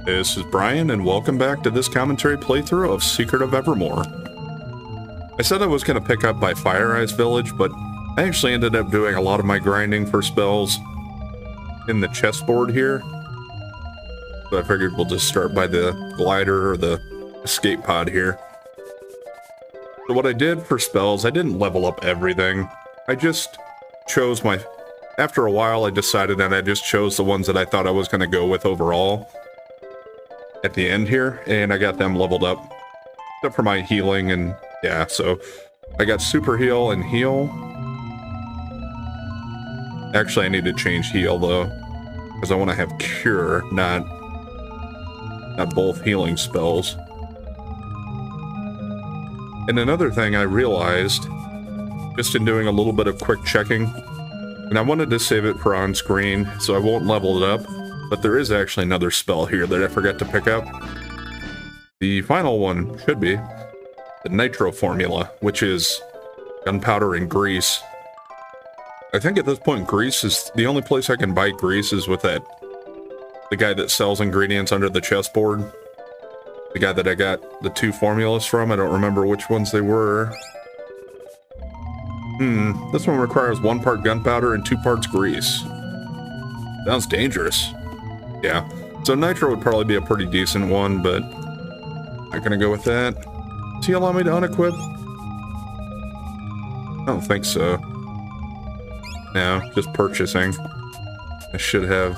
This is Brian, and welcome back to this commentary playthrough of Secret of Evermore. I said I was going to pick up by Fire Eyes Village, but I actually ended up doing a lot of my grinding for spells in the chessboard here. So I figured we'll just start by the glider or the escape pod here. So what I did for spells, I didn't level up everything. I just chose my... After a while, I decided that I just chose the ones that I thought I was going to go with overall at the end here, and I got them leveled up, except for my healing, and yeah, so I got super heal and heal. Actually, I need to change heal though, because I want to have cure, not both healing spells. And another thing I realized, just in doing a little bit of quick checking, and I wanted to save it for on screen, so I won't level it up, but there is actually another spell here that I forgot to pick up. The final one should be the Nitro formula, which is gunpowder and grease. I think at this point grease is the only place I can buy grease is with the guy that sells ingredients under the chessboard. The guy that I got the 2 formulas from. I don't remember which ones they were. This one requires 1 part gunpowder and 2 parts grease. Sounds dangerous. Yeah, so Nitro would probably be a pretty decent one, but not gonna go with that. Does he allow me to unequip? I don't think so. No, just purchasing. I should have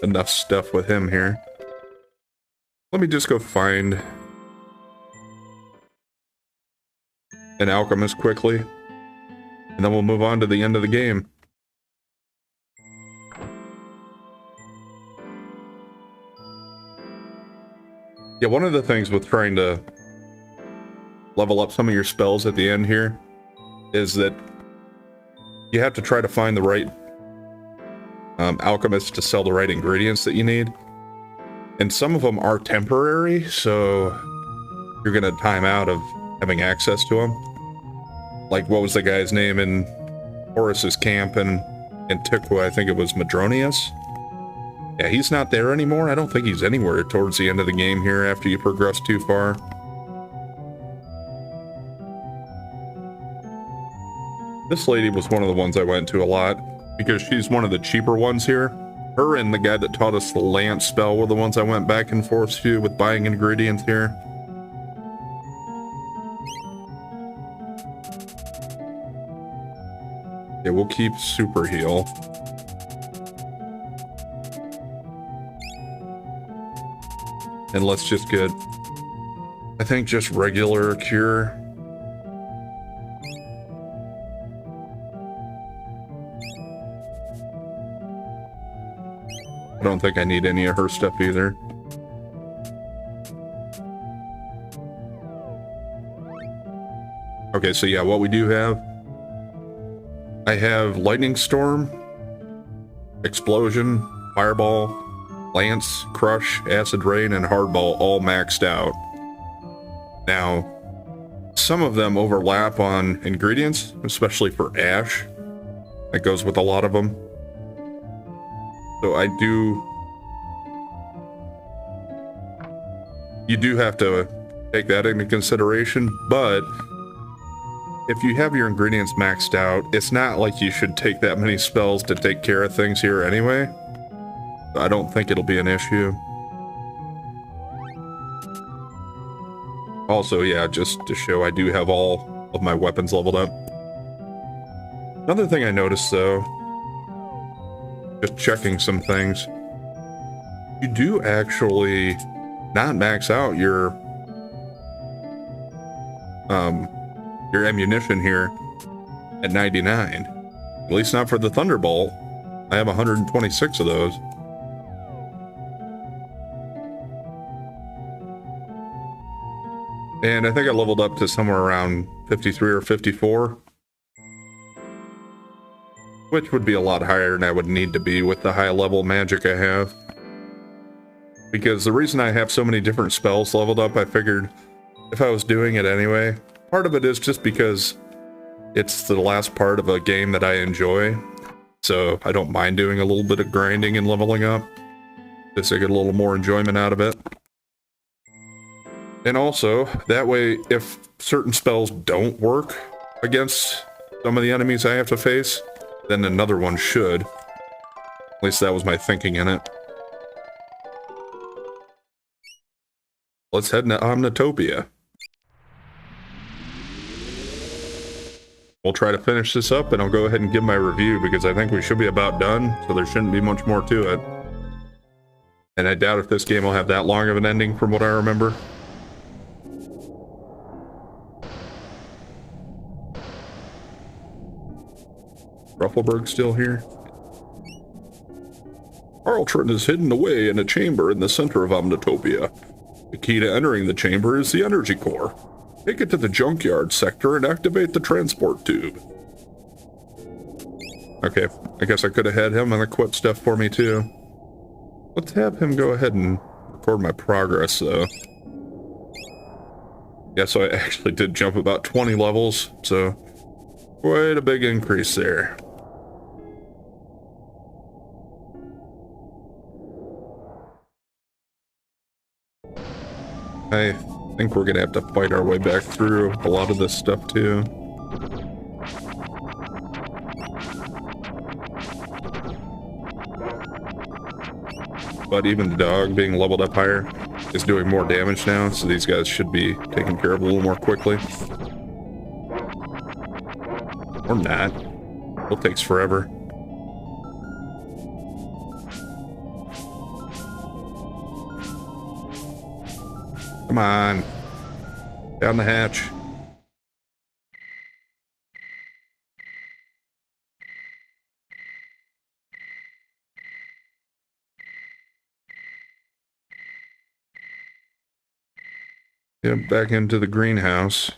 enough stuff with him here. Let me just go find an alchemist quickly, and then we'll move on to the end of the game. Yeah, one of the things with trying to level up some of your spells at the end here is that you have to try to find the right alchemist to sell the right ingredients that you need. And some of them are temporary, so you're going to time out of having access to them. Like, what was the guy's name in Horus's camp in Antiqua? I think it was Madronius. Yeah, he's not there anymore. I don't think he's anywhere towards the end of the game here after you progress too far. This lady was one of the ones I went to a lot, because she's one of the cheaper ones here. Her and the guy that taught us the Lance spell were the ones I went back and forth to with buying ingredients here. Yeah, we'll keep super heal. And let's just get, I think, just regular cure. I don't think I need any of her stuff either. Okay, so yeah, what we do have, I have Lightning Storm, Explosion, Fireball, Lance, Crush, Acid Rain, and Hardball all maxed out. Now, some of them overlap on ingredients, especially for Ash. That goes with a lot of them. So you do have to take that into consideration, but if you have your ingredients maxed out, it's not like you should take that many spells to take care of things here anyway. I don't think it'll be an issue. Also, yeah, just to show I do have all of my weapons leveled up. Another thing I noticed, though, just checking some things, you do actually not max out your ammunition here at 99. At least not for the Thunderbolt. I have 126 of those. And I think I leveled up to somewhere around 53 or 54. Which would be a lot higher than I would need to be with the high level magic I have. Because the reason I have so many different spells leveled up, I figured if I was doing it anyway, part of it is just because it's the last part of a game that I enjoy. So I don't mind doing a little bit of grinding and leveling up, just to get a little more enjoyment out of it. And also, that way, if certain spells don't work against some of the enemies I have to face, then another one should. At least that was my thinking in it. Let's head to Omnitopia. We'll try to finish this up, and I'll go ahead and give my review, because I think we should be about done, so there shouldn't be much more to it. And I doubt if this game will have that long of an ending from what I remember. Ruffleberg's still here. Arltron is hidden away in a chamber in the center of Omnitopia. The key to entering the chamber is the energy core. Take it to the junkyard sector and activate the transport tube. Okay, I guess I could have had him and equip stuff for me too. Let's have him go ahead and record my progress though. Yeah, so I actually did jump about 20 levels, so quite a big increase there. I think we're gonna have to fight our way back through a lot of this stuff too. But even the dog being leveled up higher is doing more damage now, so these guys should be taken care of a little more quickly. Or not. It takes forever. Come on. Down the hatch. Yep, back into the greenhouse.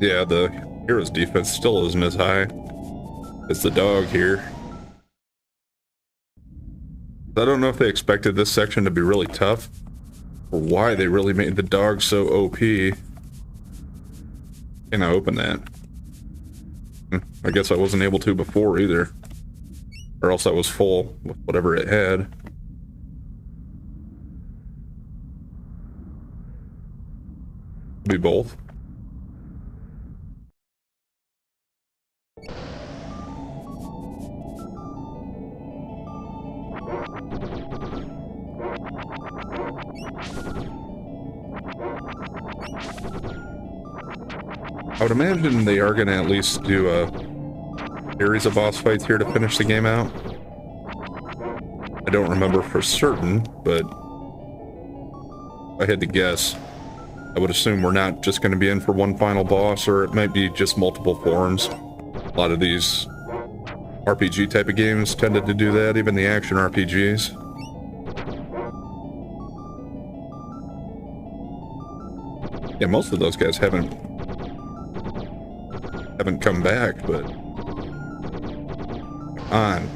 Yeah, the hero's defense still isn't as high as the dog here. I don't know if they expected this section to be really tough, or why they really made the dog so OP. Can I open that? I guess I wasn't able to before either. Or else I was full with whatever it had. Be both. I would imagine they are going to at least do a series of boss fights here to finish the game out. I don't remember for certain, but if I had to guess, I would assume we're not just going to be in for one final boss, or it might be just multiple forms. A lot of these RPG type of games tended to do that, even the action RPGs. Yeah, most of those guys haven't come back, but come on.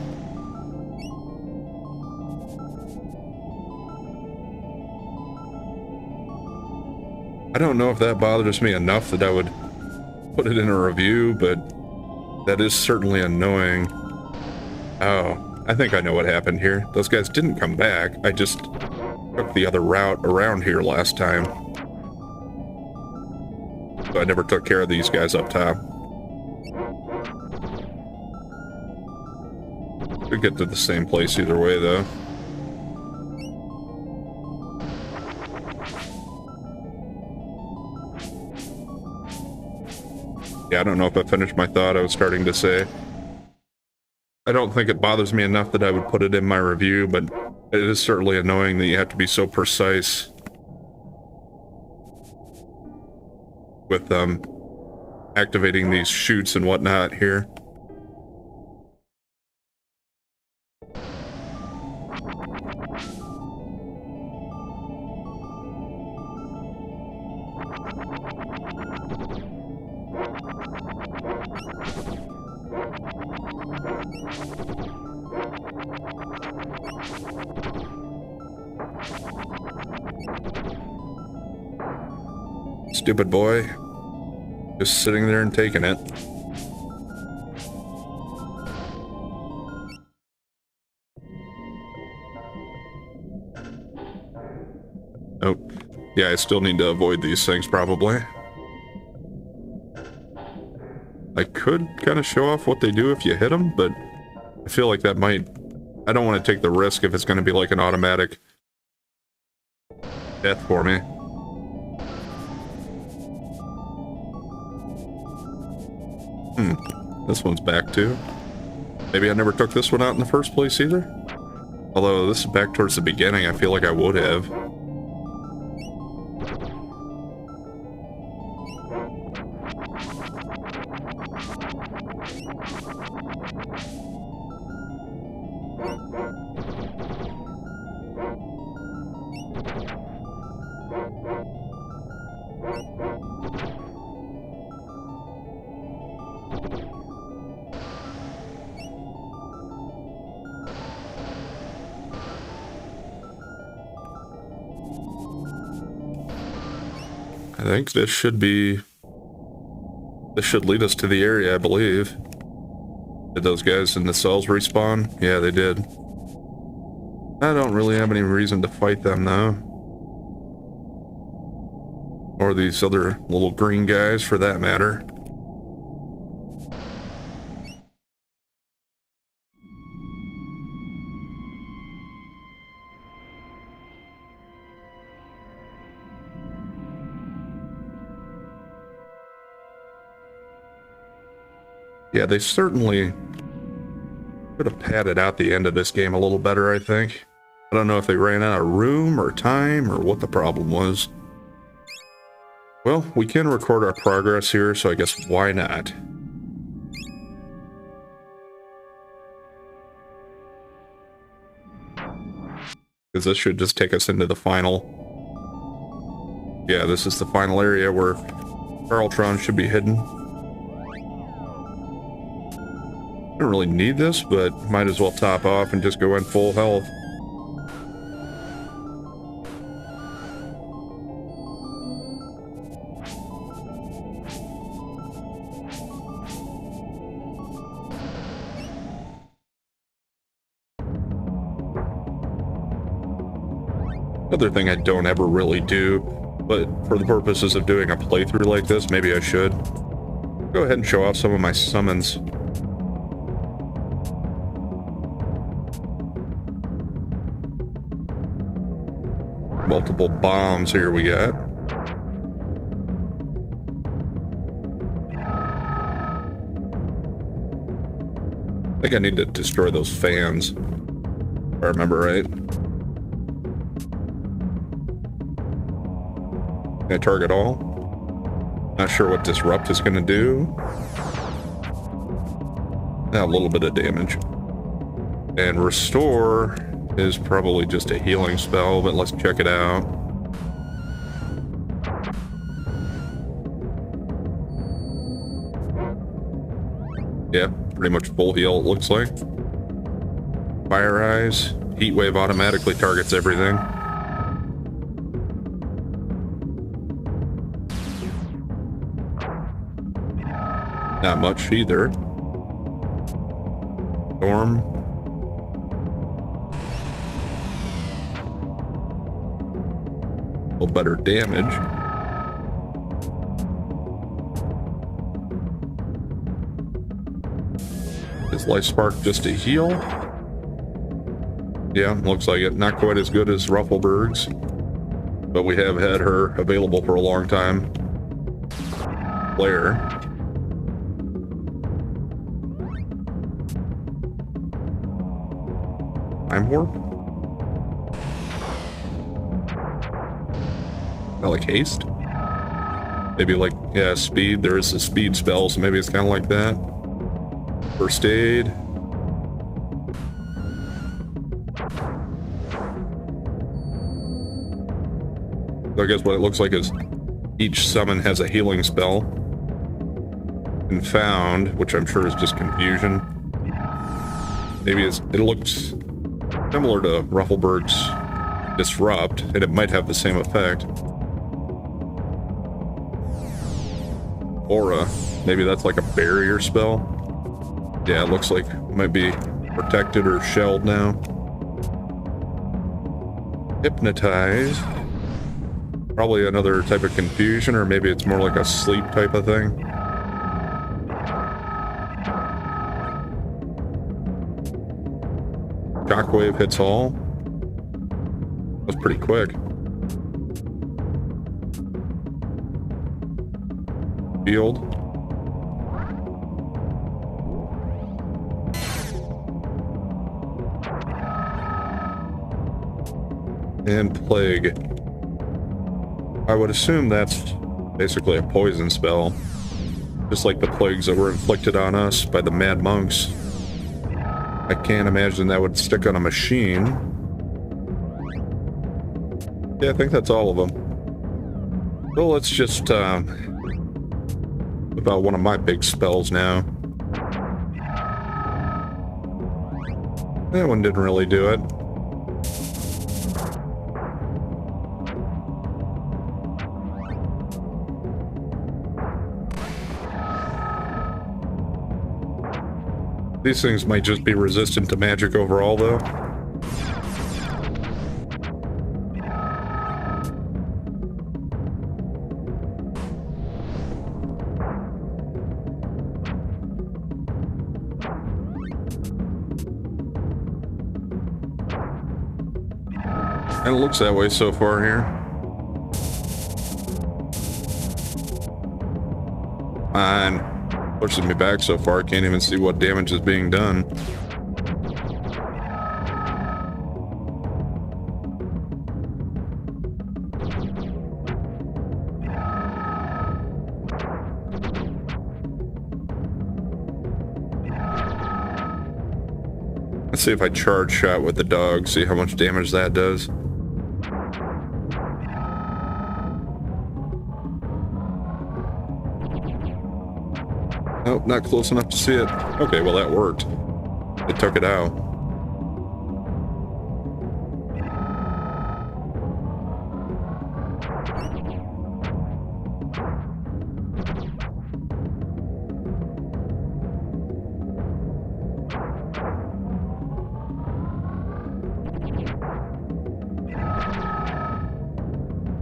I don't know if that bothers me enough that I would put it in a review, but that is certainly annoying. Oh, I think I know what happened here. Those guys didn't come back. I just took the other route around here last time. So I never took care of these guys up top. Could get to the same place either way, though. Yeah, I don't know if I finished my thought I was starting to say. I don't think it bothers me enough that I would put it in my review, but it is certainly annoying that you have to be so precise with them. activating these chutes and whatnot here. Stupid boy. Just sitting there and taking it. Oh, yeah, I still need to avoid these things probably. I could kind of show off what they do if you hit them, but I feel like that might... I don't want to take the risk if it's going to be like an automatic death for me. This one's back too. Maybe I never took this one out in the first place either. Although this is back towards the beginning, I feel like I would have. I think this should lead us to the area, I believe. Did those guys in the cells respawn? Yeah, they did. I don't really have any reason to fight them, though. Or these other little green guys, for that matter. Yeah, they certainly could have padded out the end of this game a little better, I think. I don't know if they ran out of room or time or what the problem was. Well, we can record our progress here, so I guess why not? Because this should just take us into the final... Yeah, this is the final area where Carltron should be hidden. I don't really need this, but might as well top off and just go in full health. Another thing I don't ever really do, but for the purposes of doing a playthrough like this, maybe I should. Go ahead and show off some of my summons. Multiple bombs here we got. I think I need to destroy those fans, if I remember right. Can I target all? Not sure what Disrupt is going to do. A little bit of damage. And Restore is probably just a healing spell, but let's check it out. Yeah, pretty much full heal, it looks like. Fire Eyes. Heat Wave automatically targets everything. Not much either. Storm. A little better damage. Is Life Spark just a heal? Yeah, looks like it. Not quite as good as Ruffleberg's, but we have had her available for a long time. Flare. Time Warp? I like Haste. Maybe like, yeah, speed. There is a speed spell, so maybe it's kind of like that. First aid. So I guess what it looks like is each summon has a healing spell. Confound, which I'm sure is just confusion. Maybe it looks similar to Ruffleberg's Disrupt, and it might have the same effect. Aura, maybe that's like a barrier spell. Yeah, it looks like it might be protected or shelled now. Hypnotize. Probably another type of confusion, or maybe it's more like a sleep type of thing. Shockwave hits all. That's pretty quick. Field. And Plague. I would assume that's basically a poison spell. Just like the plagues that were inflicted on us by the Mad Monks. I can't imagine that would stick on a machine. Yeah, I think that's all of them. Well, let's just, about one of my big spells now. That one didn't really do it. These things might just be resistant to magic overall, though. And it looks that way so far here. Fine. Pushes me back so far, I can't even see what damage is being done. Let's see if I charge shot with the dog, see how much damage that does. Nope, not close enough to see it. Okay, well that worked. It took it out.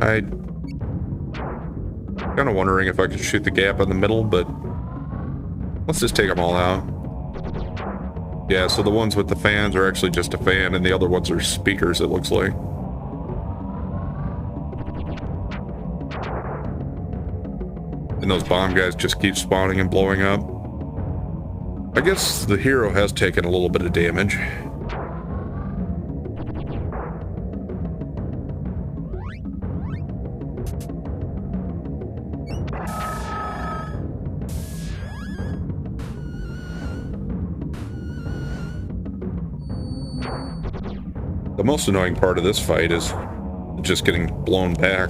I'm kind of wondering if I could shoot the gap in the middle, but let's just take them all out. Yeah, so the ones with the fans are actually just a fan, and the other ones are speakers, it looks like. And those bomb guys just keep spawning and blowing up. I guess the hero has taken a little bit of damage. The most annoying part of this fight is just getting blown back.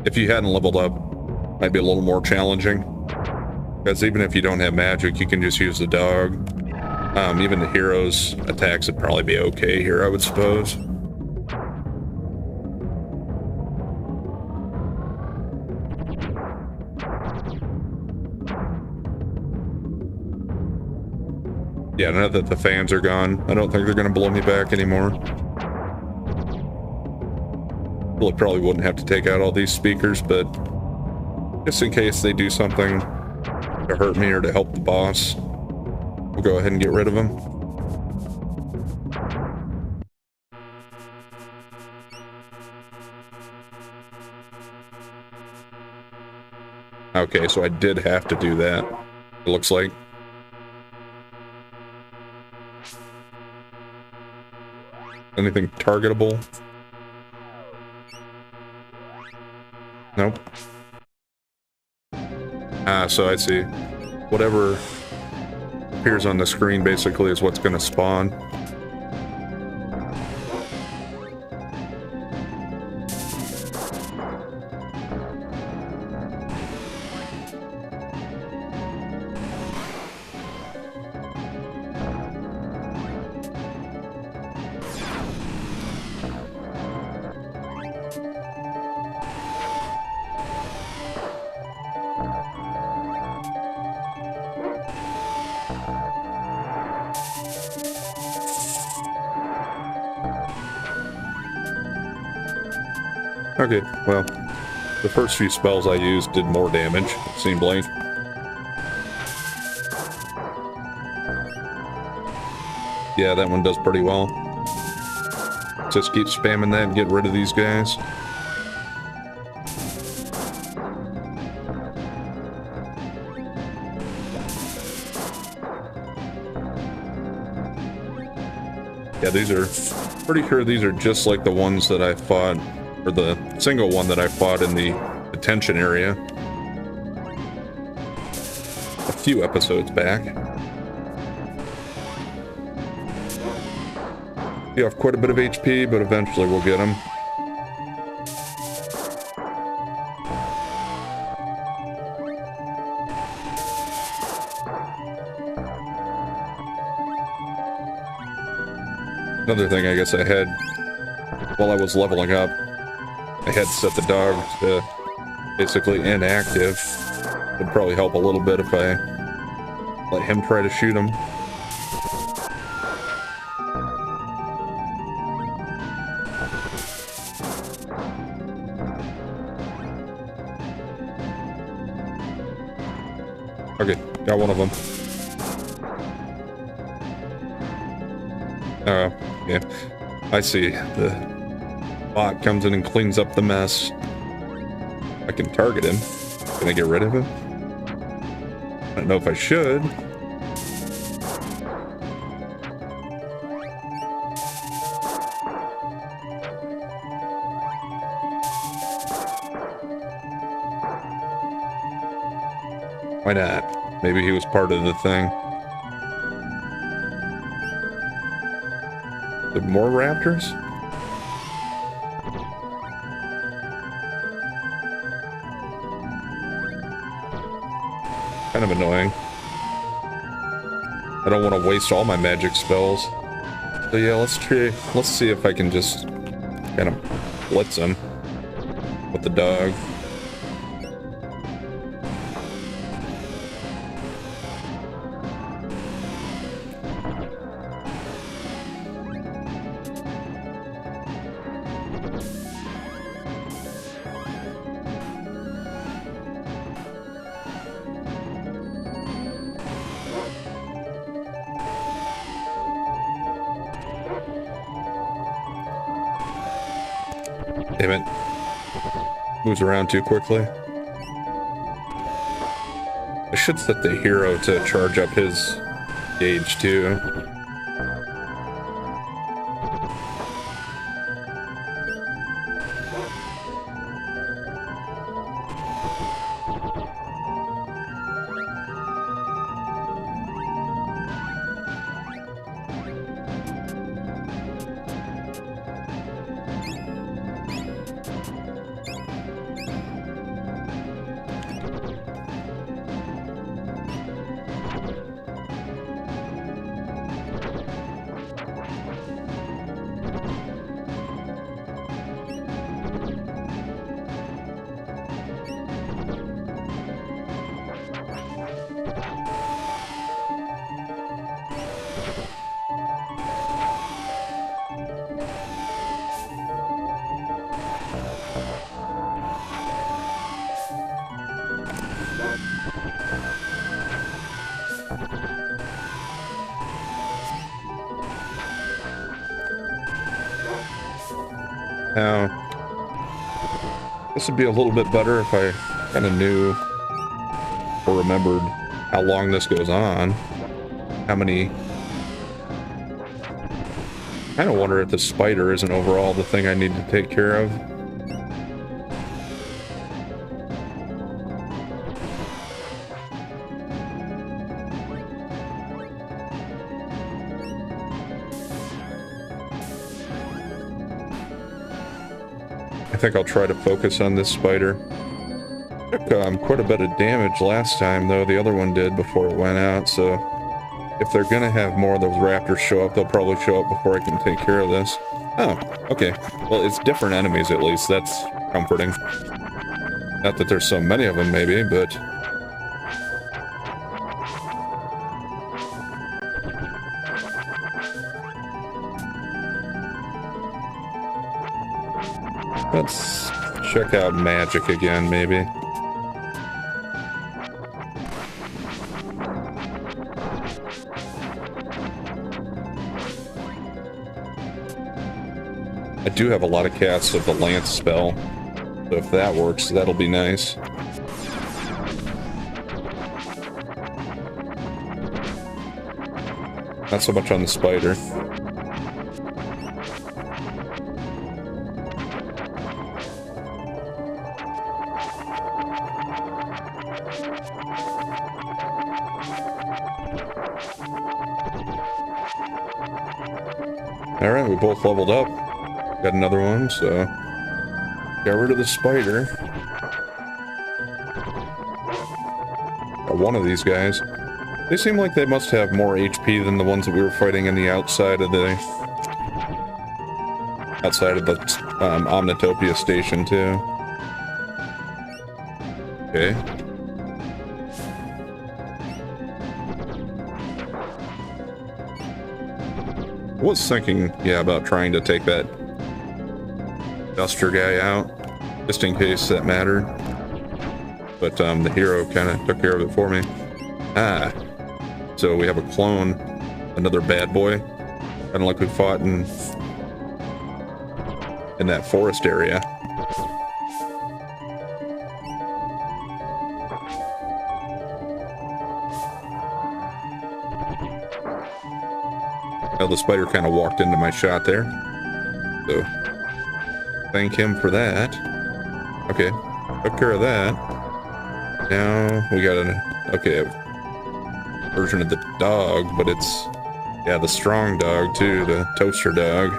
If you hadn't leveled up, it might be a little more challenging. Because even if you don't have magic, you can just use the dog. Even the hero's attacks would probably be okay here, I would suppose. Yeah, now that the fans are gone, I don't think they're going to blow me back anymore. Well, I probably wouldn't have to take out all these speakers, but just in case they do something to hurt me or to help the boss, we'll go ahead and get rid of them. Okay, so I did have to do that, it looks like. Anything targetable? Nope. Ah, so I see. Whatever appears on the screen basically is what's going to spawn. Okay, well, the first few spells I used did more damage, it seemed like. Yeah, that one does pretty well. Just keep spamming that and get rid of these guys. Yeah, these are... pretty sure these are just like the ones that I fought, or the single one that I fought in the detention area a few episodes back. You have quite a bit of HP, but eventually we'll get them. Another thing I guess I had while I was leveling up, I had set the dog to basically inactive. Would probably help a little bit if I let him try to shoot him. Okay, got one of them. Yeah, I see. The bot comes in and cleans up the mess. I can target him. Can I get rid of him? I don't know if I should. Why not? Maybe he was part of the thing. There more raptors? Kind of annoying. I don't want to waste all my magic spells. So yeah, let's see if I can just kind of blitz him with the dog. Damn it. Moves around too quickly. I should set the hero to charge up his gauge too. Now, this would be a little bit better if I kind of knew or remembered how long this goes on, how many I kind of wonder if the spider isn't overall the thing I need to take care of. I think I'll try to focus on this spider. Took quite a bit of damage last time, though. The other one did before it went out, so if they're gonna have more of those raptors show up, they'll probably show up before I can take care of this. Oh, okay. Well, it's different enemies at least. That's comforting. Not that there's so many of them, maybe, but... Let's check out magic again, maybe. I do have a lot of casts of the lance spell, so if that works, that'll be nice. Not so much on the spider. Alright, we both leveled up. Got another one, so... got rid of the spider. Got one of these guys. They seem like they must have more HP than the ones that we were fighting in the outside of the... Omnitopia station, too. Okay. I was thinking, yeah, about trying to take that Duster guy out, just in case that mattered. But the hero kind of took care of it for me. Ah, so we have a clone, another bad boy, kind of like we fought in that forest area. Well, the spider kind of walked into my shot there, so thank him for that. Okay, took care of that. Now we got a version of the dog, but it's, yeah, the strong dog too, the toaster dog.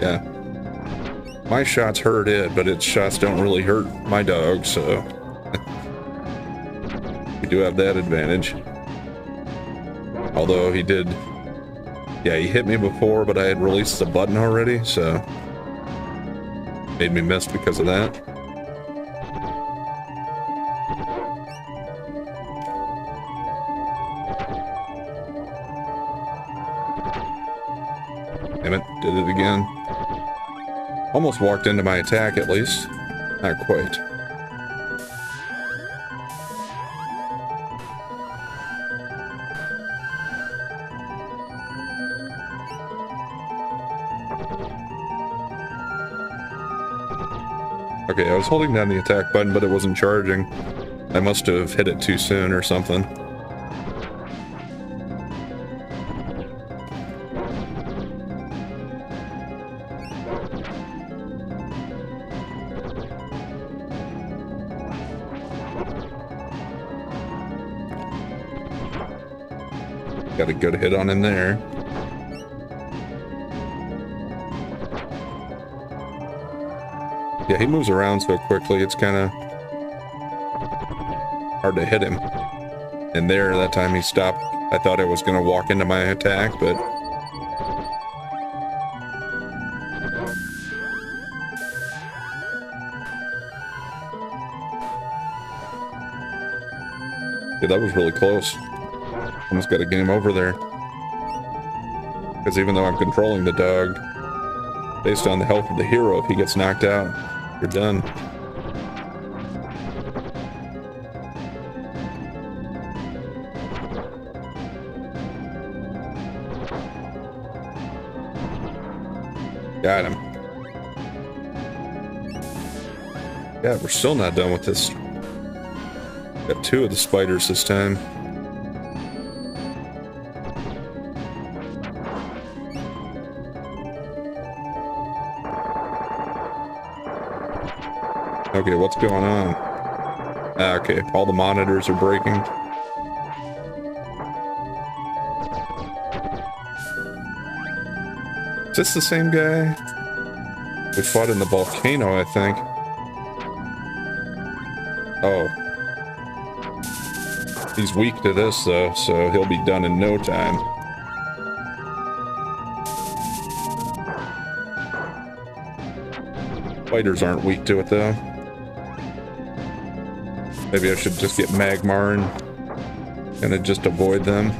Yeah. My shots hurt it, but its shots don't really hurt my dog, so... we do have that advantage. Although he did... yeah, he hit me before, but I had released the button already, so... made me miss because of that. Damn it, did it again. Almost walked into my attack, at least. Not quite. Okay, I was holding down the attack button, but it wasn't charging. I must have hit it too soon or something. Got a good hit on him there. Yeah, he moves around so quickly, it's kind of hard to hit him. And there, that time he stopped. I thought I was going to walk into my attack, but... yeah, that was really close. Almost got a game over there. Because even though I'm controlling the dog, based on the health of the hero, if he gets knocked out, you're done. Got him. Yeah, we're still not done with this. Got 2 of the spiders this time. Okay, what's going on? Ah, okay, all the monitors are breaking. Is this the same guy? We fought in the volcano, I think. Oh. He's weak to this, though, so he'll be done in no time. Spiders aren't weak to it, though. Maybe I should just get Magmar and kind of just avoid them.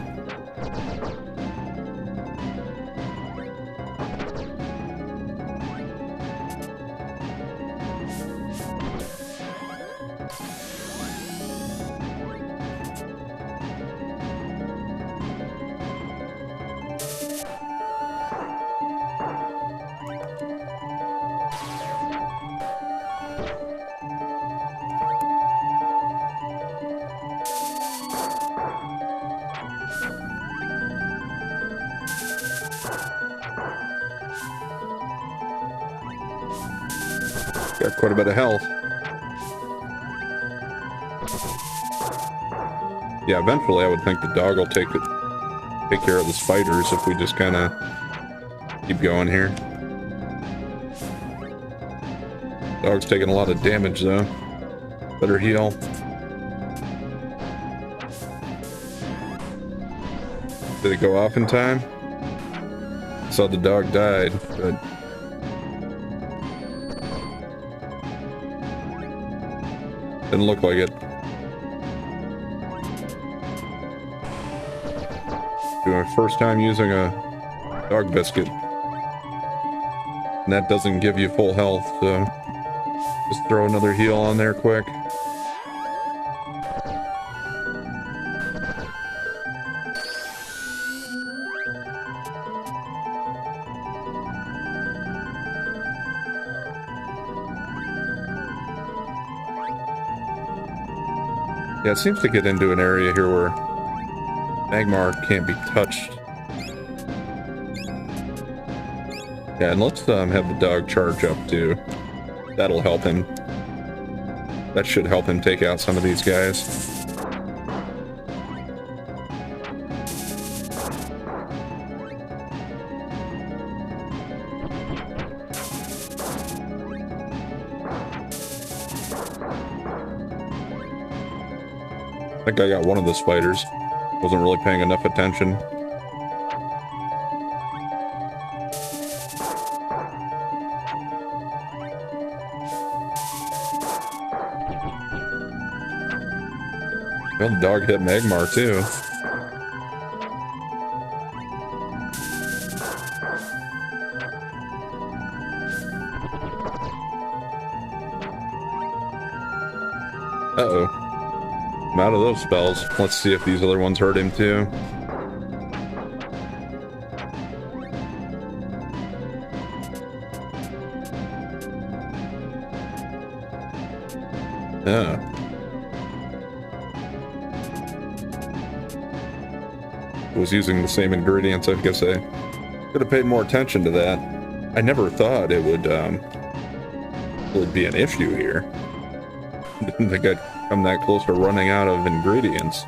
Got quite a bit of health. Yeah, eventually I would think the dog will take care of the spiders if we just kind of keep going here. Dog's taking a lot of damage though. Better heal. Did it go off in time? Saw the dog died, but didn't look like it. My first time using a dog biscuit. And that doesn't give you full health, so just throw another heal on there quick. Yeah, it seems to get into an area here where Magmar can't be touched. Yeah, and let's have the dog charge up too. That'll help him. That should help him take out some of these guys. I think I got one of the spiders. Wasn't really paying enough attention. Well, the dog hit Magmar too. Uh-oh. I'm out of those spells. Let's see if these other ones hurt him too. Yeah. Was using the same ingredients. I guess I could have paid more attention to that. I never thought it would be an issue here. Didn't think I'd come that close to running out of ingredients.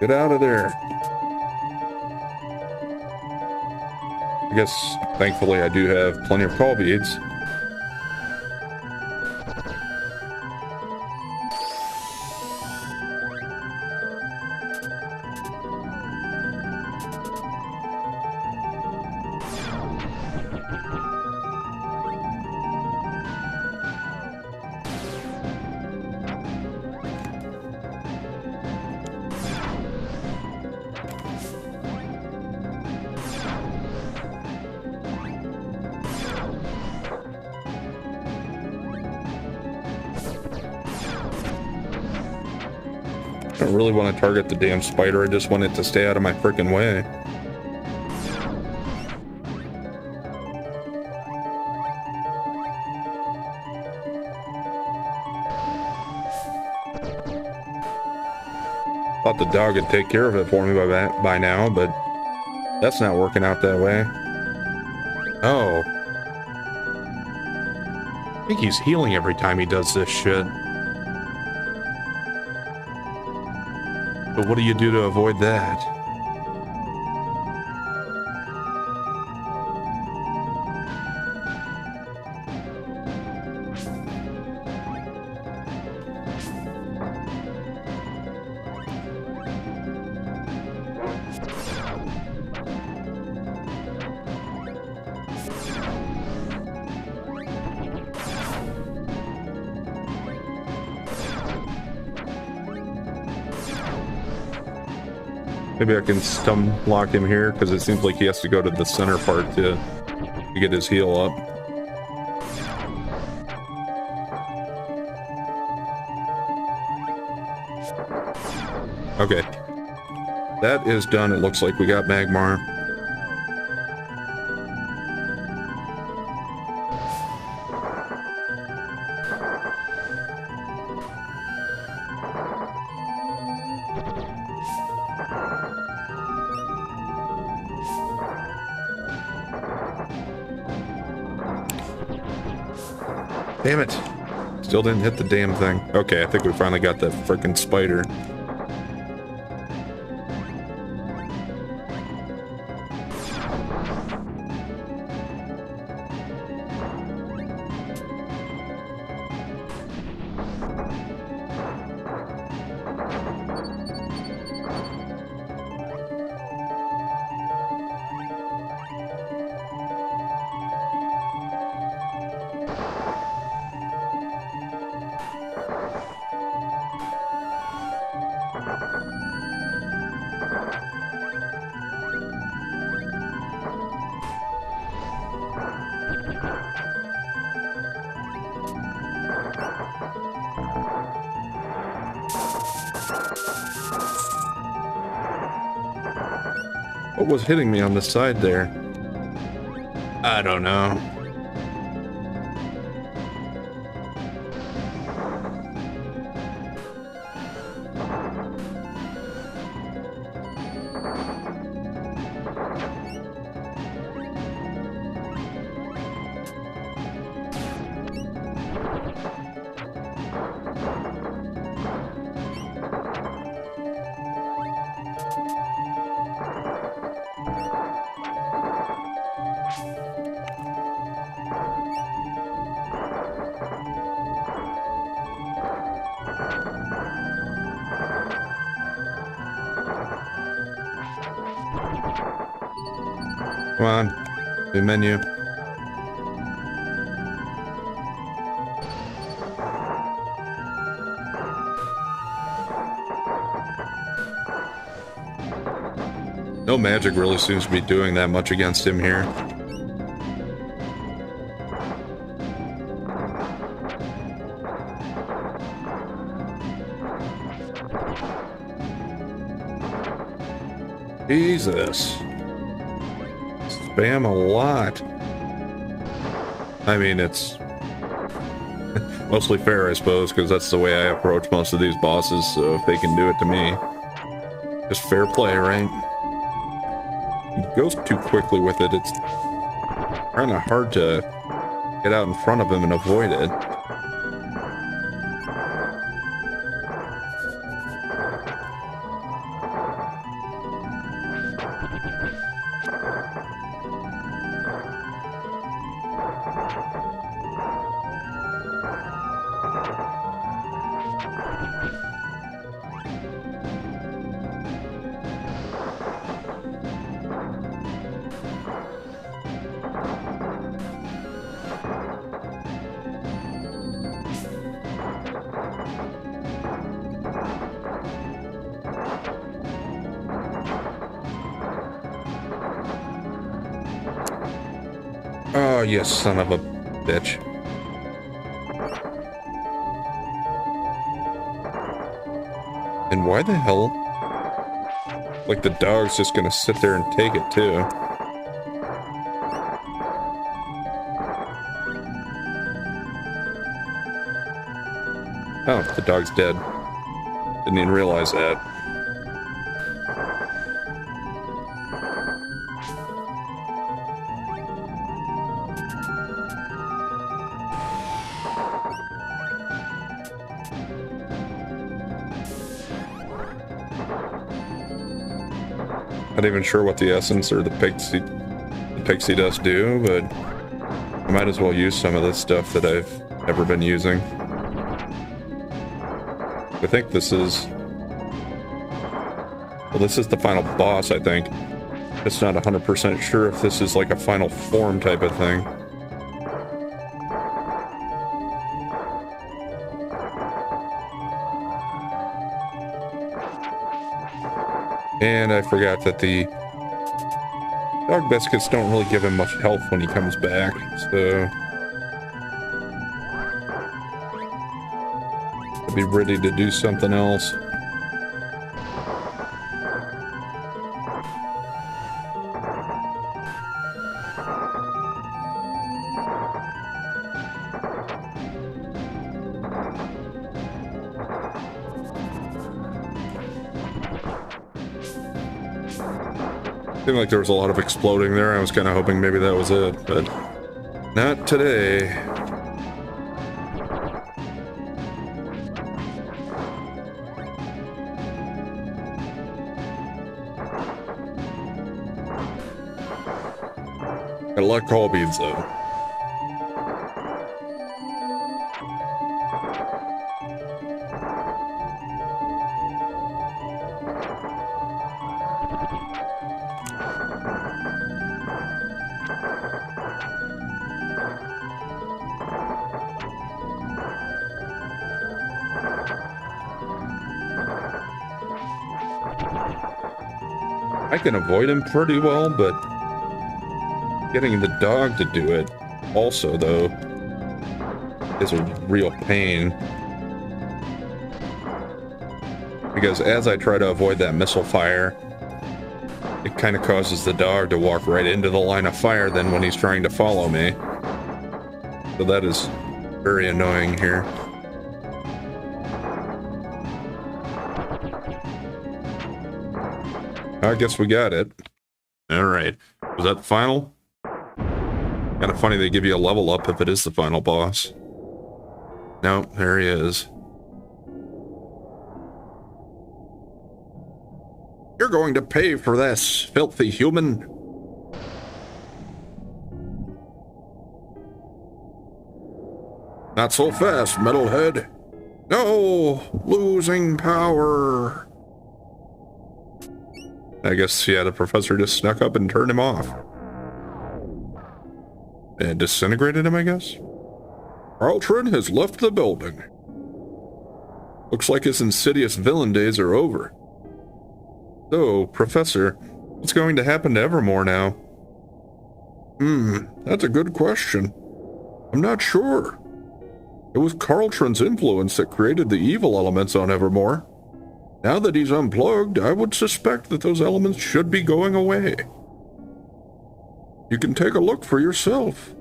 Get out of there. I guess, thankfully, I do have plenty of call beads. I don't really want to target the damn spider, I just want it to stay out of my frickin' way. Thought the dog would take care of it for me by now, but that's not working out that way. Oh. I think he's healing every time he does this shit. But what do you do to avoid that? Maybe I can stun lock him here, because it seems like he has to go to the center part to get his heal up. Okay. That is done. It looks like we got Magmar. Damn it. Still didn't hit the damn thing. Okay, I think we finally got that frickin' spider. What was hitting me on the side there? I don't know. Come on, the menu. No magic really seems to be doing that much against him here. Jesus. Spam a lot. I mean, it's mostly fair, I suppose, because that's the way I approach most of these bosses, so if they can do it to me, just fair play, right? He goes too quickly with it. It's kind of hard to get out in front of him and avoid it. Oh, you son of a bitch. And why the hell? Like, the dog's just gonna sit there and take it, too. Oh, the dog's dead. Didn't even realize that. Not even sure what the essence or the pixie dust do, but I might as well use some of this stuff that I've never been using. I think this is... Well, this is the final boss, I think. It's not 100% sure if this is like a final form type of thing. And I forgot that the dog biscuits don't really give him much health when he comes back, so I'll be ready to do something else. Seemed like there was a lot of exploding there. I was kind of hoping maybe that was it, but not today. Got a lot of call beads though. I can avoid him pretty well, but getting the dog to do it also, though, is a real pain. Because as I try to avoid that missile fire, it kind of causes the dog to walk right into the line of fire then when he's trying to follow me. So that is very annoying here. I guess we got it. Alright. Was that the final? Kind of funny they give you a level up if it is the final boss. Nope, there he is. You're going to pay for this, filthy human. Not so fast, metalhead. No! Losing power. I guess, yeah, the professor just snuck up and turned him off. And disintegrated him, I guess? Carltron has left the building. Looks like his insidious villain days are over. So, Professor, what's going to happen to Evermore now? That's a good question. I'm not sure. It was Carltron's influence that created the evil elements on Evermore. Now that he's unplugged, I would suspect that those elements should be going away. You can take a look for yourself.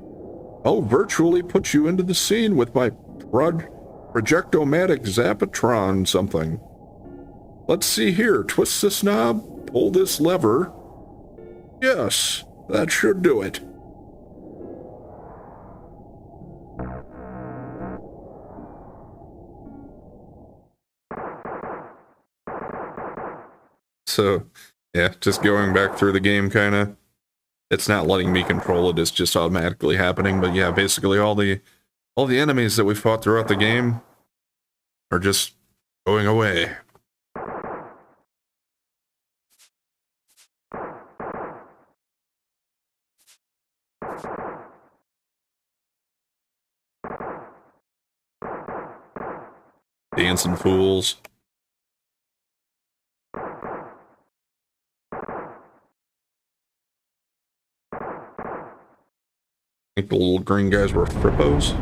I'll virtually put you into the scene with my projectomatic Zapatron something. Let's see here. Twist this knob, pull this lever. Yes, that should do it. So, yeah, just going back through the game, kind of. It's not letting me control it, it's just automatically happening. But yeah, basically all the enemies that we fought throughout the game are just going away. Dancing fools. I think the little green guys were frippos.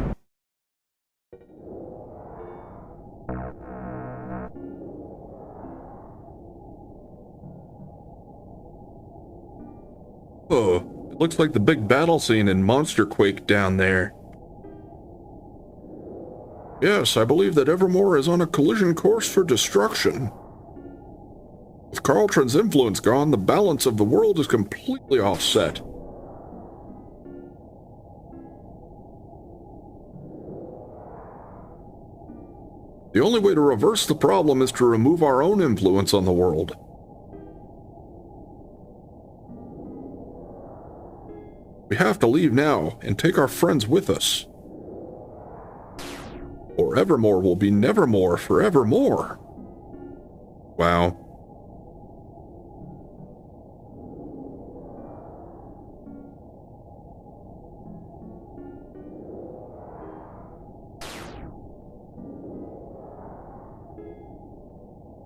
Oh, it looks like the big battle scene in Monster Quake down there. Yes, I believe that Evermore is on a collision course for destruction. With Carltron's influence gone, the balance of the world is completely offset. The only way to reverse the problem is to remove our own influence on the world. We have to leave now and take our friends with us. Or Evermore will be nevermore forevermore. Wow.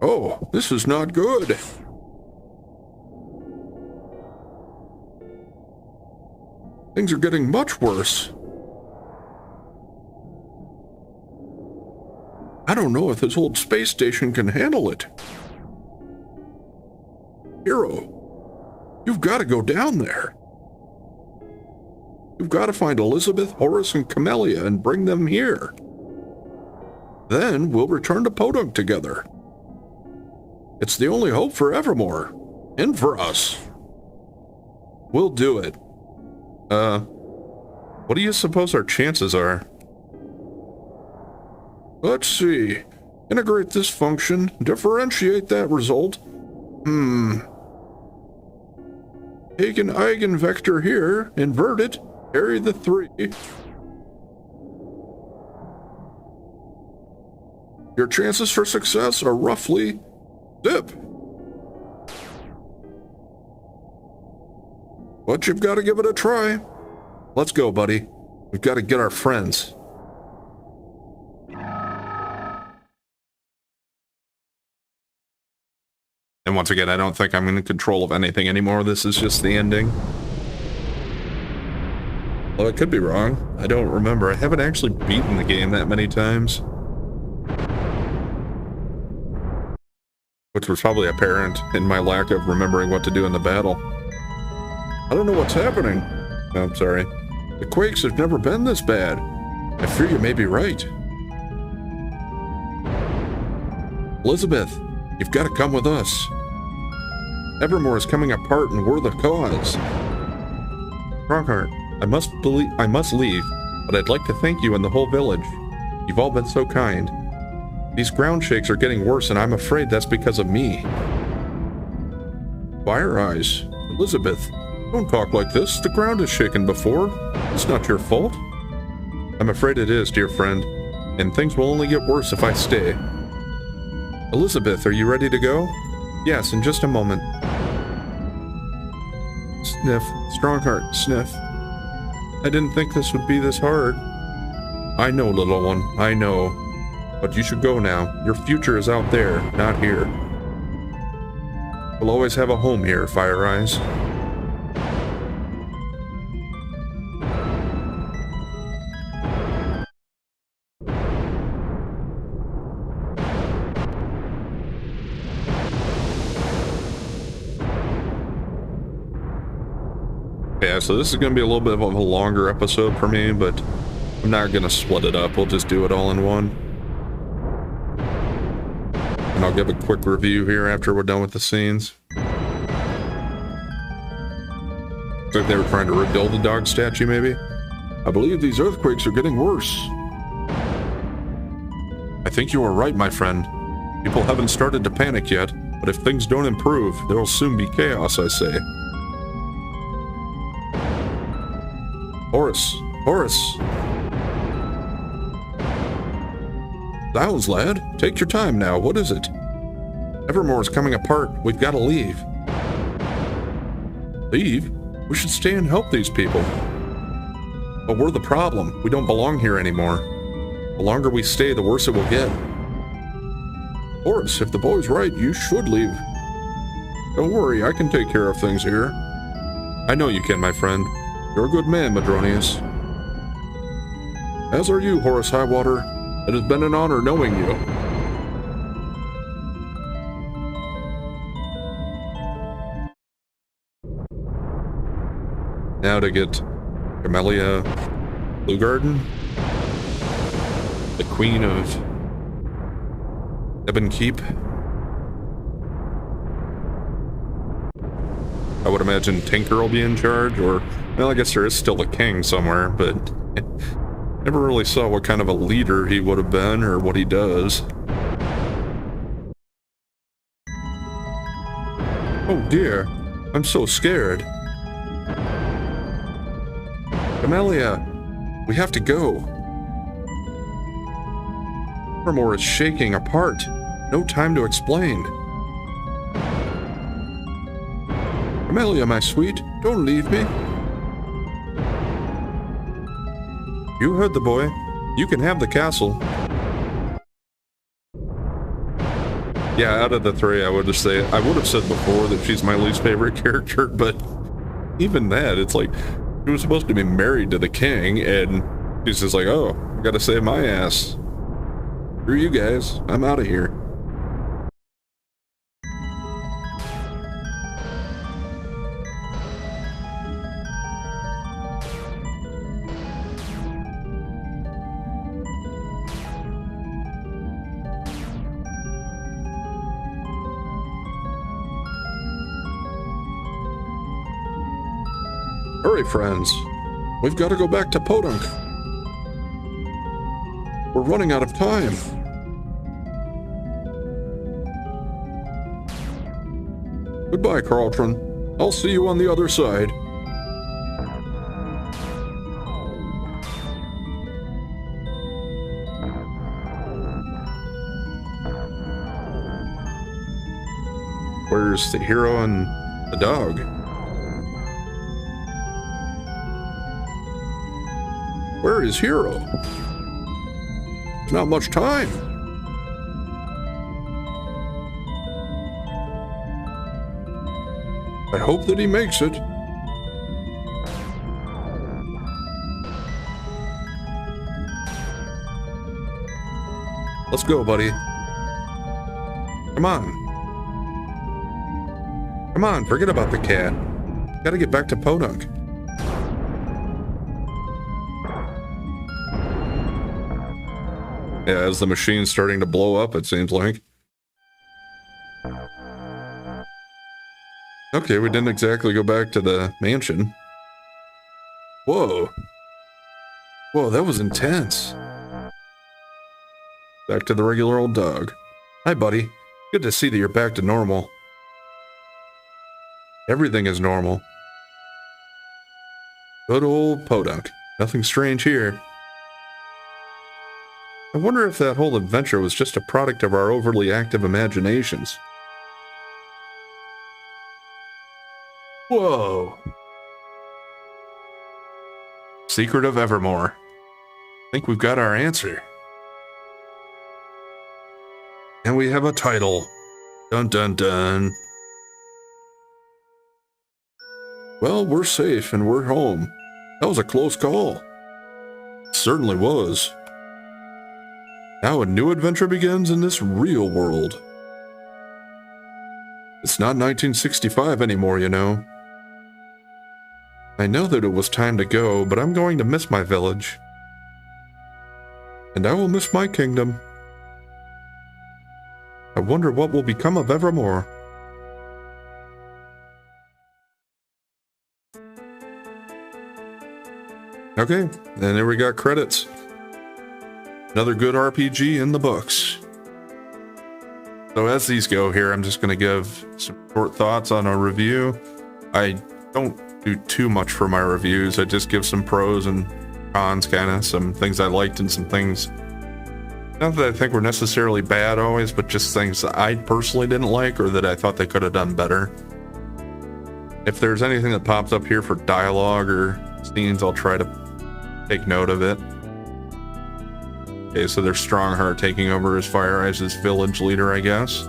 Oh, this is not good. Things are getting much worse. I don't know if this old space station can handle it. Hero, you've got to go down there. You've got to find Elizabeth, Horace, and Camellia and bring them here. Then we'll return to Podunk together. It's the only hope for Evermore, and for us. We'll do it. What do you suppose our chances are? Let's see. Integrate this function, differentiate that result. Take an eigenvector here, invert it, carry the 3. Your chances for success are roughly zip. But you've got to give it a try. Let's go, buddy. We've got to get our friends. And once again, I don't think I'm in control of anything anymore. This is just the ending. Well, I could be wrong. I don't remember. I haven't actually beaten the game that many times. Which was probably apparent in my lack of remembering what to do in the battle. I don't know what's happening. Oh, I'm sorry. The quakes have never been this bad. I fear you may be right. Elizabeth, you've got to come with us. Evermore is coming apart and we're the cause. Strongheart, I must leave, but I'd like to thank you and the whole village. You've all been so kind. These ground shakes are getting worse, and I'm afraid that's because of me. Fire Eyes, Elizabeth, don't talk like this. The ground is shaken before. It's not your fault. I'm afraid it is, dear friend, and things will only get worse if I stay. Elizabeth, are you ready to go? Yes, in just a moment. Sniff, Strongheart, sniff. I didn't think this would be this hard. I know, little one, I know. But you should go now. Your future is out there, not here. We'll always have a home here, Fire Eyes. Yeah, so this is going to be a little bit of a longer episode for me, but I'm not going to split it up. We'll just do it all in one. And I'll give a quick review here after we're done with the scenes. Looks like they were trying to rebuild the dog statue, maybe? I believe these earthquakes are getting worse. I think you are right, my friend. People haven't started to panic yet, but if things don't improve, there will soon be chaos, I say. Horace! Horace! Zounds, lad. Take your time now. What is it? Evermore is coming apart. We've got to leave. Leave? We should stay and help these people. But we're the problem. We don't belong here anymore. The longer we stay, the worse it will get. Horace, if the boy's right, you should leave. Don't worry, I can take care of things here. I know you can, my friend. You're a good man, Madronius. As are you, Horace Highwater. It has been an honor knowing you. Now to get Camellia Bluegarden, the Queen of Ebon Keep. I would imagine Tinker will be in charge, or, well, I guess there is still a king somewhere, but never really saw what kind of a leader he would have been or what he does. Oh dear, I'm so scared. Camellia, we have to go. Evermore is shaking apart. No time to explain. Camellia, my sweet, don't leave me. You heard the boy. You can have the castle. Yeah, out of the three, I would have said before that she's my least favorite character, but even that, it's like, she was supposed to be married to the king, and she's just like, oh, I gotta save my ass. Screw you guys, I'm out of here. Hurry, friends. We've got to go back to Podunk. We're running out of time. Goodbye, Carlton. I'll see you on the other side. Where's the hero and the dog? Where is Hero? There's not much time. I hope that he makes it. Let's go, buddy. Come on. Come on, forget about the cat. Gotta get back to Podunk. Yeah, as the machine's starting to blow up, it seems like. Okay, we didn't exactly go back to the mansion. Whoa. Whoa, that was intense. Back to the regular old dog. Hi, buddy. Good to see that you're back to normal. Everything is normal. Good old Podunk. Nothing strange here. I wonder if that whole adventure was just a product of our overly active imaginations. Whoa. Secret of Evermore. I think we've got our answer. And we have a title. Dun dun dun. Well, we're safe and we're home. That was a close call. It certainly was. Now a new adventure begins in this real world. It's not 1965 anymore, you know. I know that it was time to go, but I'm going to miss my village. And I will miss my kingdom. I wonder what will become of Evermore. Okay, and there we got credits. Another good RPG in the books. So as these go here, I'm just going to give some short thoughts on a review. I don't do too much for my reviews. I just give some pros and cons, kind of, some things I liked and some things, not that I think were necessarily bad always, but just things that I personally didn't like or that I thought they could have done better. If there's anything that pops up here for dialogue or scenes, I'll try to take note of it. Okay, so there's Strongheart taking over as Fire Eyes' village leader, I guess.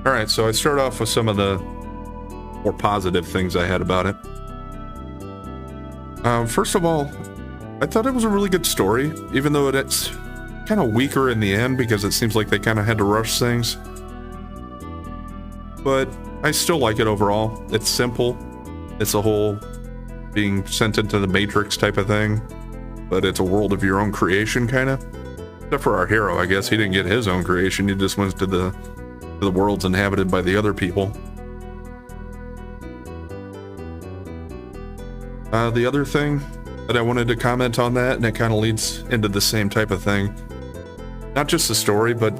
Alright, so I start off with some of the more positive things I had about it. First of all, I thought it was a really good story, even though it's kind of weaker in the end because it seems like they kind of had to rush things. But I still like it overall. It's simple. It's a whole being sent into the Matrix type of thing. But it's a world of your own creation, kind of. Except for our hero, I guess. He didn't get his own creation. He just went to the worlds inhabited by the other people. The other thing that I wanted to comment on that, and it kind of leads into the same type of thing. Not just the story, but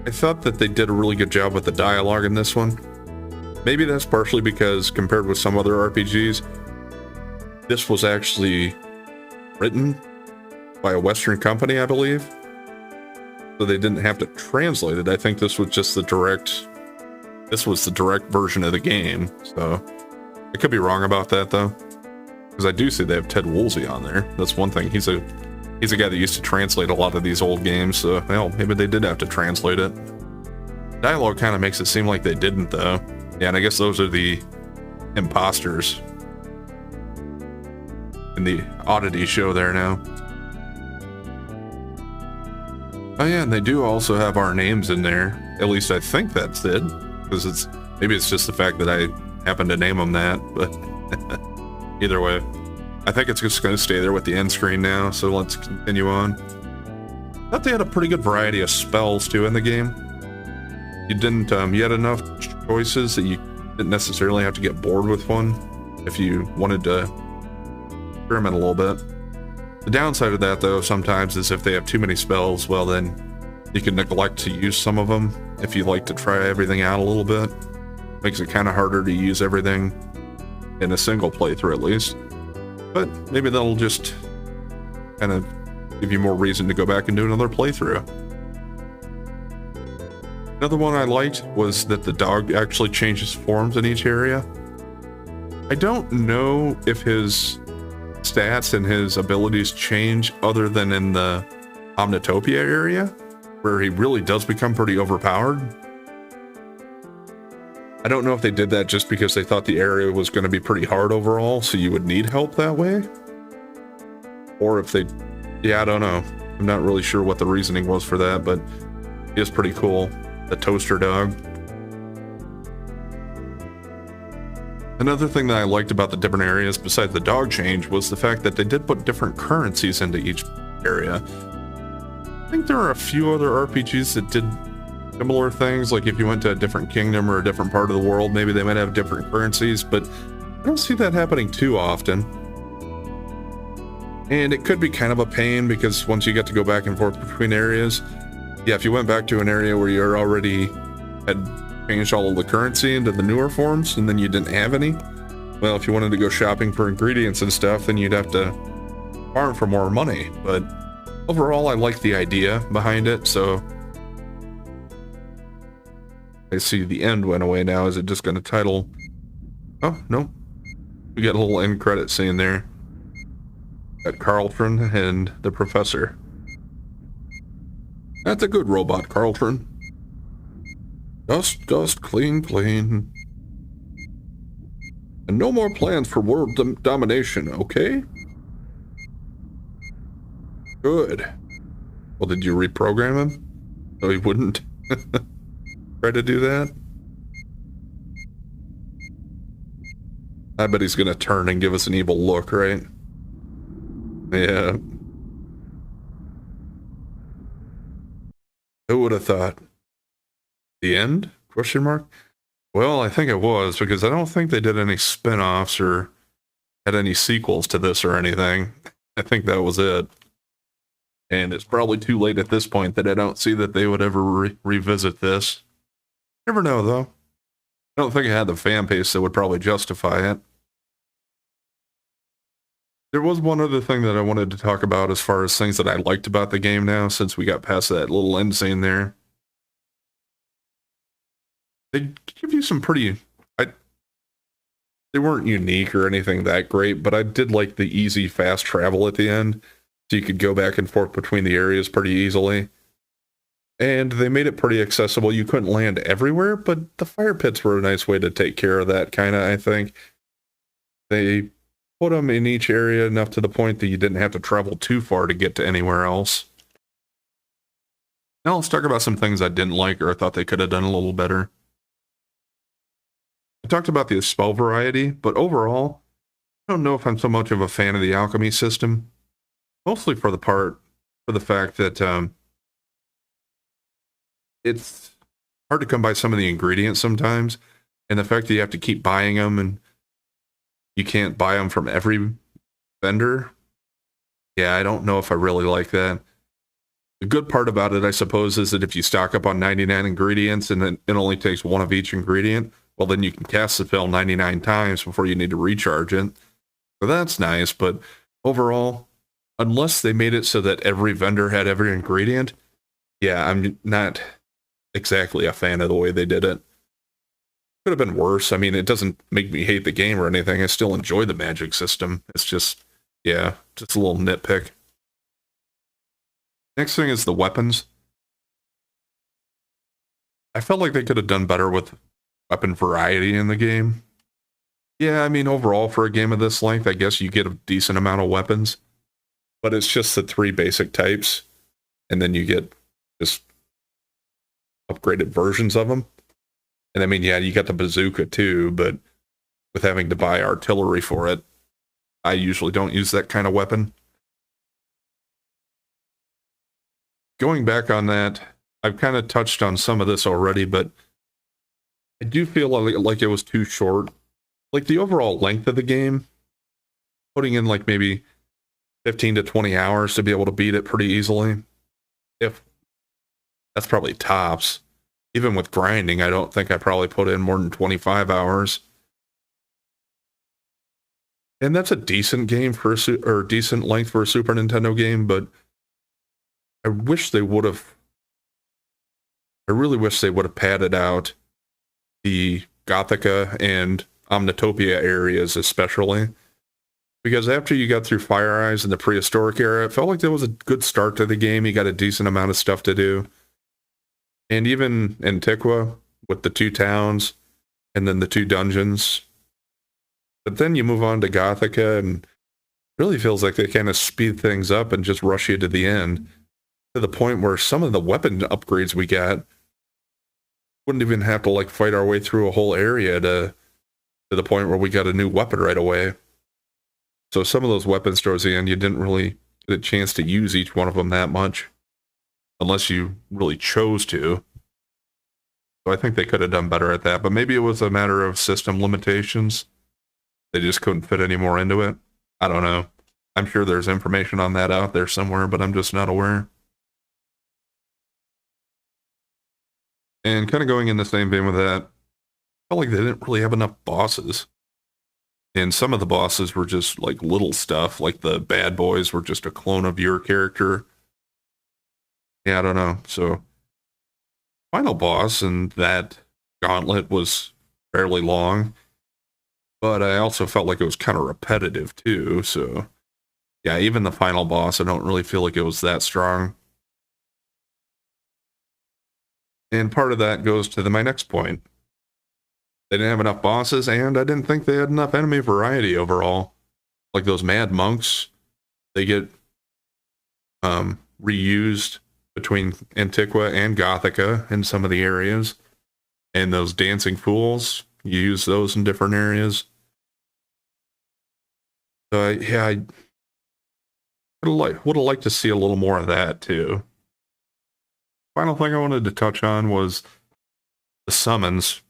I thought that they did a really good job with the dialogue in this one. Maybe that's partially because compared with some other RPGs, this was actually written by a Western company, I believe. So they didn't have to translate it. I think this was just the direct version of the game. So I could be wrong about that though. Because I do see they have Ted Woolsey on there. That's one thing. He's a guy that used to translate a lot of these old games, so well, maybe they did have to translate it. Dialogue kind of makes it seem like they didn't though. Yeah, and I guess those are the imposters in the oddity show there now. Oh yeah, and they do also have our names in there. At least I think that's it. Because maybe it's just the fact that I happen to name them that, but either way. I think it's just going to stay there with the end screen now, so let's continue on. I thought they had a pretty good variety of spells too in the game. You had enough choices that you didn't necessarily have to get bored with one if you wanted to experiment a little bit. The downside of that though sometimes is if they have too many spells, well then you can neglect to use some of them if you like to try everything out a little bit. Makes it kind of harder to use everything in a single playthrough at least. But maybe that'll just kind of give you more reason to go back and do another playthrough. Another one I liked was that the dog actually changes forms in each area. I don't know if his stats and his abilities change other than in the Omnitopia area, where he really does become pretty overpowered. I don't know if they did that just because they thought the area was going to be pretty hard overall, so you would need help that way. Or if they... yeah, I don't know. I'm not really sure what the reasoning was for that, but it is pretty cool. The toaster dog. Another thing that I liked about the different areas, besides the dog change, was the fact that they did put different currencies into each area. I think there are a few other RPGs that did similar things, like if you went to a different kingdom or a different part of the world, maybe they might have different currencies, but I don't see that happening too often. And it could be kind of a pain because once you get to go back and forth between areas, yeah, if you went back to an area where you already had changed all of the currency into the newer forms and then you didn't have any, well, if you wanted to go shopping for ingredients and stuff, then you'd have to farm for more money. But overall, I like the idea behind it, so I see the end went away now. Is it just going to title? Oh, no. We got a little end credit scene there. Got Carlton and the professor. That's a good robot, Carlton. Dust, dust, clean, clean. And no more plans for world domination, okay? Good. Well, did you reprogram him so he wouldn't try to do that? I bet he's gonna turn and give us an evil look, right? Yeah. Who would have thought? The end? Question mark? Well, I think it was, because I don't think they did any spin-offs or had any sequels to this or anything. I think that was it. And it's probably too late at this point that I don't see that they would ever revisit this. Never know, though. I don't think it had the fan base that would probably justify it. There was one other thing that I wanted to talk about as far as things that I liked about the game now, since we got past that little end scene there. They give you some pretty... they weren't unique or anything that great, but I did like the easy, fast travel at the end, so you could go back and forth between the areas pretty easily. And they made it pretty accessible. You couldn't land everywhere, but the fire pits were a nice way to take care of that, kind of, I think. They put them in each area enough to the point that you didn't have to travel too far to get to anywhere else. Now let's talk about some things I didn't like or I thought they could have done a little better. I talked about the spell variety, but overall, I don't know if I'm so much of a fan of the alchemy system. Mostly for the fact that it's hard to come by some of the ingredients sometimes, and the fact that you have to keep buying them and you can't buy them from every vendor. Yeah, I don't know if I really like that. The good part about it, I suppose, is that if you stock up on 99 ingredients and then it only takes one of each ingredient, well, then you can cast the spell 99 times before you need to recharge it. So that's nice, but overall, unless they made it so that every vendor had every ingredient, yeah, I'm not exactly a fan of the way they did it. Could have been worse. I mean, it doesn't make me hate the game or anything. I still enjoy the magic system. It's just, yeah, just a little nitpick. Next thing is the weapons. I felt like they could have done better with weapon variety in the game. Yeah, I mean, overall, for a game of this length, I guess you get a decent amount of weapons. But it's just the 3 basic types. And then you get just upgraded versions of them. And I mean, yeah, you got the bazooka too, but with having to buy artillery for it, I usually don't use that kind of weapon. Going back on that, I've kind of touched on some of this already, but I do feel like it was too short. Like the overall length of the game, putting in like maybe 15 to 20 hours to be able to beat it pretty easily. If that's probably tops. Even with grinding, I don't think I probably put in more than 25 hours. And that's a decent game for or decent length for a Super Nintendo game, but I wish they would have. I really wish they would have padded out the Gothica and Omnitopia areas, especially. Because after you got through Fire Eyes in the prehistoric era, it felt like there was a good start to the game. You got a decent amount of stuff to do. And even Antiqua with the 2 towns and then the 2 dungeons. But then you move on to Gothica and it really feels like they kind of speed things up and just rush you to the end. To the point where some of the weapon upgrades we got wouldn't even have to like fight our way through a whole area to the point where we got a new weapon right away. So some of those weapons towards the end, you didn't really get a chance to use each one of them that much. Unless you really chose to. So I think they could have done better at that, but maybe it was a matter of system limitations. They just couldn't fit any more into it. I don't know. I'm sure there's information on that out there somewhere, but I'm just not aware. And kind of going in the same vein with that, I felt like they didn't really have enough bosses. And some of the bosses were just like little stuff, like the bad boys were just a clone of your character. Yeah, I don't know. So, final boss and that gauntlet was fairly long, but I also felt like it was kind of repetitive too. So, yeah, even the final boss, I don't really feel like it was that strong. And part of that goes to my next point. They didn't have enough bosses, and I didn't think they had enough enemy variety overall. Like those mad monks, they get reused between Antiqua and Gothica in some of the areas. And those dancing fools, you use those in different areas. So I would have liked to see a little more of that too. Final thing I wanted to touch on was the summons.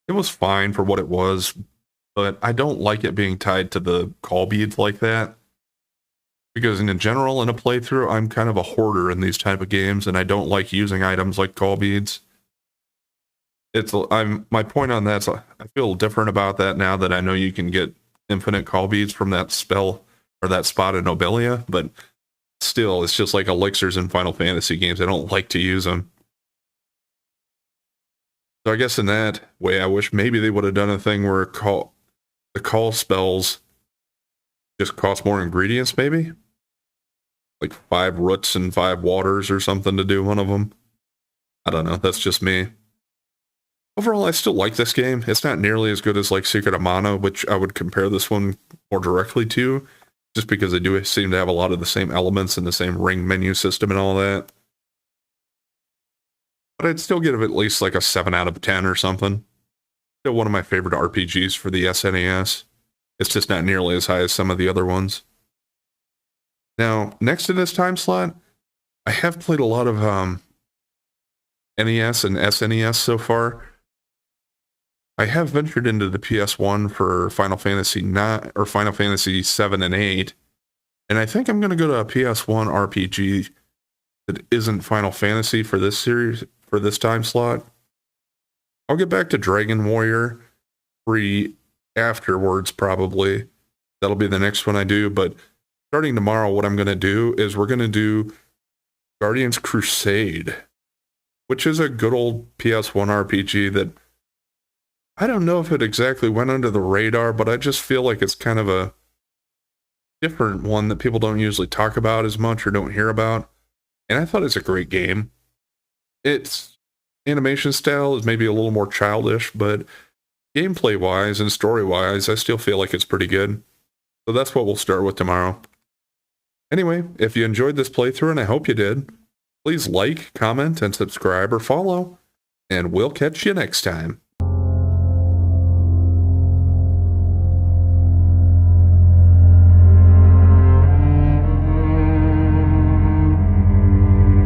It was fine for what it was, but I don't like it being tied to the call beads like that. Because in general, in a playthrough, I'm kind of a hoarder in these type of games, and I don't like using items like call beads. My point on that is I feel different about that now that I know you can get infinite call beads from that spell or that spot in Nobilia, but still, it's just like elixirs in Final Fantasy games. I don't like to use them. So I guess in that way, I wish maybe they would have done a thing where the call spells just cost more ingredients, maybe? Like 5 roots and 5 waters or something to do one of them. I don't know. That's just me. Overall, I still like this game. It's not nearly as good as like Secret of Mana, which I would compare this one more directly to, just because they do seem to have a lot of the same elements and the same ring menu system and all that. But I'd still give it at least like a 7 out of 10 or something. Still one of my favorite RPGs for the SNES. It's just not nearly as high as some of the other ones. Now, next to this time slot, I have played a lot of NES and SNES so far. I have ventured into the PS1 for Final Fantasy 9 or Final Fantasy 7 and 8, And I think I'm going to go to a PS1 RPG that isn't Final Fantasy for this series, for this time slot. I'll get back to Dragon Warrior 3 afterwards, probably. That'll be the next one I do. But starting tomorrow, what I'm going to do is we're going to do Guardians Crusade, which is a good old PS1 RPG that I don't know if it exactly went under the radar, but I just feel like it's kind of a different one that people don't usually talk about as much or don't hear about. And I thought it's a great game. Its animation style is maybe a little more childish, but gameplay wise and story wise, I still feel like it's pretty good. So that's what we'll start with tomorrow. Anyway, if you enjoyed this playthrough, and I hope you did, please like, comment, and subscribe or follow, and we'll catch you next time.